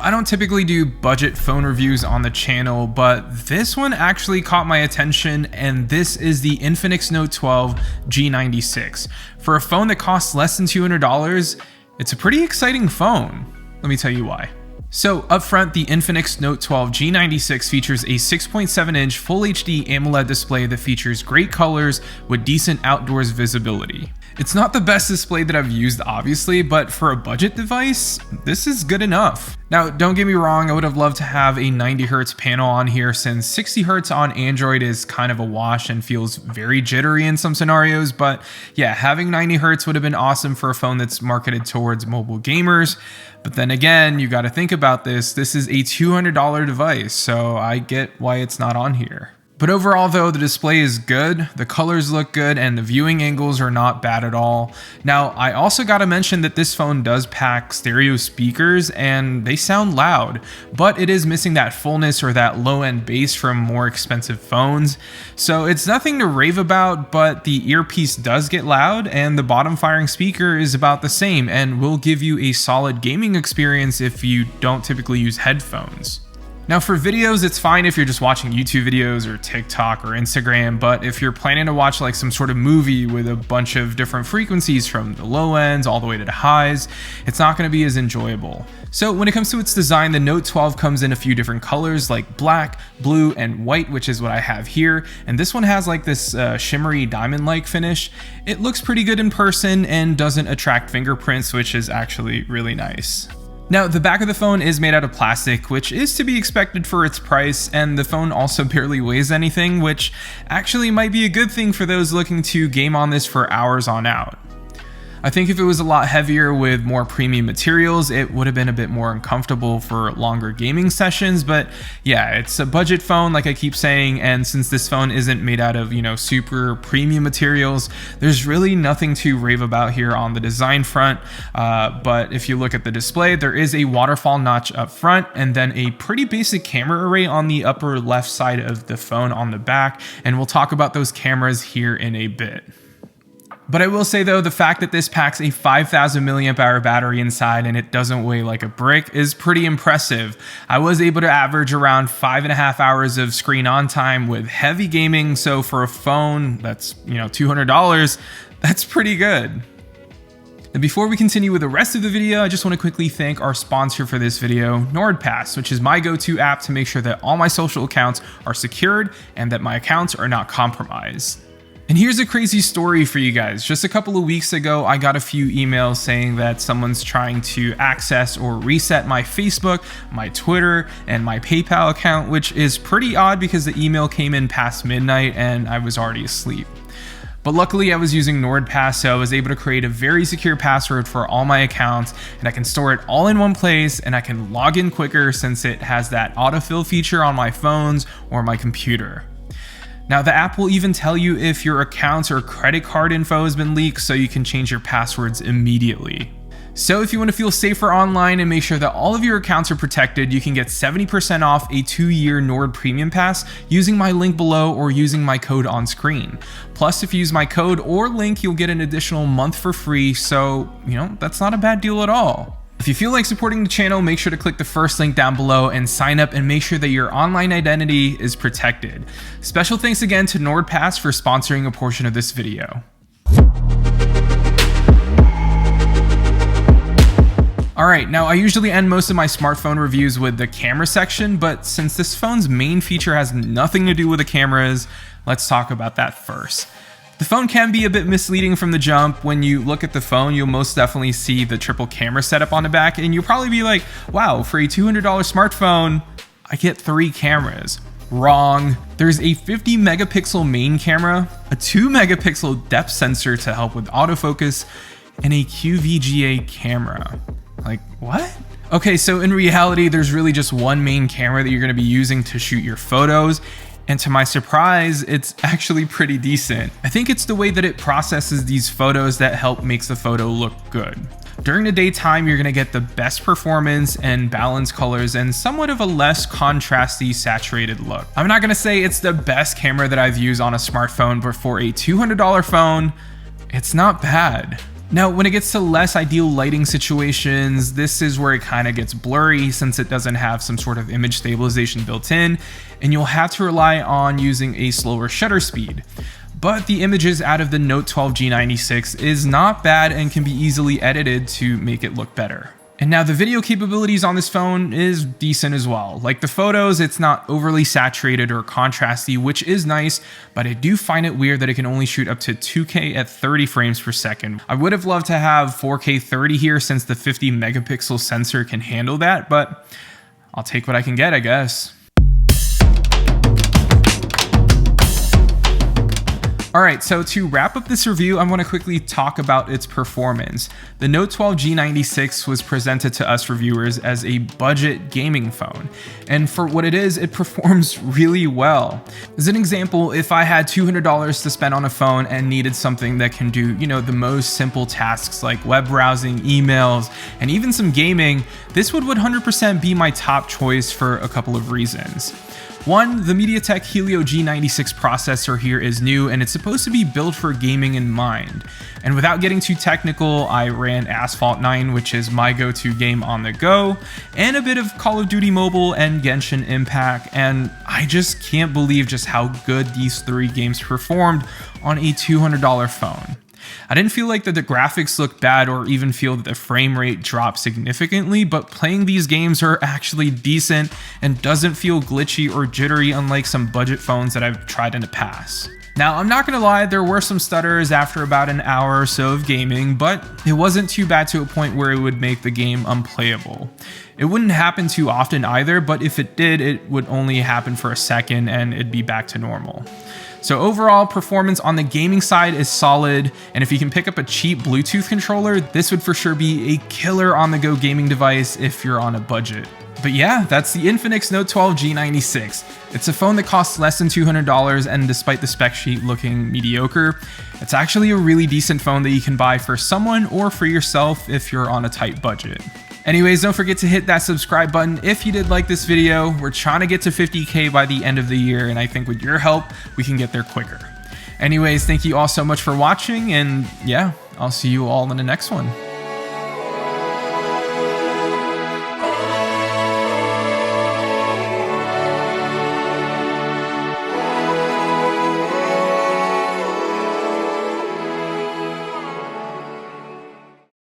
I don't typically do budget phone reviews on the channel, but this one actually caught my attention, and this is the Infinix Note 12 G96. For a phone that costs less than $200, it's a pretty exciting phone. Let me tell you why. So up front, the Infinix Note 12 G96 features a 6.7-inch Full HD AMOLED display that features great colors with decent outdoors visibility. It's not the best display that I've used, obviously, but for a budget device, this is good enough. Now, don't get me wrong, I would have loved to have a 90Hz panel on here, since 60Hz on Android is kind of a wash and feels very jittery in some scenarios, but yeah, having 90Hz would have been awesome for a phone that's marketed towards mobile gamers. But then again, you got to think about this. This is a $200 device, so I get why it's not on here. But overall though, the display is good, the colors look good, and the viewing angles are not bad at all. Now, I also gotta mention that this phone does pack stereo speakers and they sound loud, but it is missing that fullness or that low-end bass from more expensive phones. So it's nothing to rave about, but the earpiece does get loud and the bottom firing speaker is about the same and will give you a solid gaming experience if you don't typically use headphones. Now for videos, it's fine if you're just watching YouTube videos or TikTok or Instagram, but if you're planning to watch like some sort of movie with a bunch of different frequencies from the low ends all the way to the highs, it's not going to be as enjoyable. So when it comes to its design, the Note 12 comes in a few different colors like black, blue, and white, which is what I have here. And this one has like this shimmery diamond-like finish. It looks pretty good in person and doesn't attract fingerprints, which is actually really nice. Now, the back of the phone is made out of plastic, which is to be expected for its price, and the phone also barely weighs anything, which actually might be a good thing for those looking to game on this for hours on out. I think if it was a lot heavier with more premium materials, it would have been a bit more uncomfortable for longer gaming sessions, but yeah, it's a budget phone like I keep saying, and since this phone isn't made out of, super premium materials, there's really nothing to rave about here on the design front, but if you look at the display, there is a waterfall notch up front, and then a pretty basic camera array on the upper left side of the phone on the back, and we'll talk about those cameras here in a bit. But I will say though, the fact that this packs a 5,000 milliamp hour battery inside and it doesn't weigh like a brick is pretty impressive. I was able to average around 5.5 hours of screen on time with heavy gaming, so for a phone that's, $200, that's pretty good. And before we continue with the rest of the video, I just want to quickly thank our sponsor for this video, NordPass, which is my go-to app to make sure that all my social accounts are secured and that my accounts are not compromised. And here's a crazy story for you guys. Just a couple of weeks ago, I got a few emails saying that someone's trying to access or reset my Facebook, my Twitter, and my PayPal account, which is pretty odd because the email came in past midnight and I was already asleep. But luckily I was using NordPass, so I was able to create a very secure password for all my accounts, and I can store it all in one place, and I can log in quicker since it has that autofill feature on my phones or my computer. Now, the app will even tell you if your accounts or credit card info has been leaked, so you can change your passwords immediately. So if you want to feel safer online and make sure that all of your accounts are protected, you can get 70% off a 2-year Nord Premium Pass using my link below or using my code on screen. Plus, if you use my code or link, you'll get an additional month for free, so, that's not a bad deal at all. If you feel like supporting the channel, make sure to click the first link down below and sign up and make sure that your online identity is protected. Special thanks again to NordPass for sponsoring a portion of this video. Alright, now I usually end most of my smartphone reviews with the camera section, but since this phone's main feature has nothing to do with the cameras, let's talk about that first. The phone can be a bit misleading from the jump. When you look at the phone, you'll most definitely see the triple camera setup on the back, and you'll probably be like, wow, for a $200 smartphone, I get 3 cameras. Wrong. There's a 50 megapixel main camera, a 2 megapixel depth sensor to help with autofocus, and a QVGA camera. Like, what? Okay, so in reality, there's really just one main camera that you're going to be using to shoot your photos. And to my surprise, it's actually pretty decent. I think it's the way that it processes these photos that makes the photo look good. During the daytime, you're gonna get the best performance and balanced colors and somewhat of a less contrasty, saturated look. I'm not gonna say it's the best camera that I've used on a smartphone, but for a $200 phone, it's not bad. Now, when it gets to less ideal lighting situations, this is where it kind of gets blurry since it doesn't have some sort of image stabilization built in, and you'll have to rely on using a slower shutter speed. But the images out of the Note 12 G96 is not bad and can be easily edited to make it look better. And now the video capabilities on this phone is decent as well. Like the photos, it's not overly saturated or contrasty, which is nice, but I do find it weird that it can only shoot up to 2K at 30 frames per second. I would have loved to have 4K 30 here since the 50 megapixel sensor can handle that, but I'll take what I can get, I guess. Alright, so to wrap up this review, I want to quickly talk about its performance. The Note 12 G96 was presented to us reviewers as a budget gaming phone, and for what it is, it performs really well. As an example, if I had $200 to spend on a phone and needed something that can do, the most simple tasks like web browsing, emails, and even some gaming, this would 100% be my top choice for a couple of reasons. One, the MediaTek Helio G96 processor here is new and it's supposed to be built for gaming in mind. And without getting too technical, I ran Asphalt 9, which is my go-to game on the go, and a bit of Call of Duty Mobile and Genshin Impact, and I just can't believe just how good these three games performed on a $200 phone. I didn't feel like that the graphics looked bad or even feel that the frame rate dropped significantly, but playing these games are actually decent and doesn't feel glitchy or jittery unlike some budget phones that I've tried in the past. Now, I'm not gonna lie, there were some stutters after about an hour or so of gaming, but it wasn't too bad to a point where it would make the game unplayable. It wouldn't happen too often either, but if it did, it would only happen for a second and it'd be back to normal. So overall, performance on the gaming side is solid, and if you can pick up a cheap Bluetooth controller, this would for sure be a killer on-the-go gaming device if you're on a budget. But yeah, that's the Infinix Note 12 G96. It's a phone that costs less than $200, and despite the spec sheet looking mediocre, it's actually a really decent phone that you can buy for someone or for yourself if you're on a tight budget. Anyways, don't forget to hit that subscribe button if you did like this video. We're trying to get to 50K by the end of the year, and I think with your help, we can get there quicker. Anyways, thank you all so much for watching, and yeah, I'll see you all in the next one.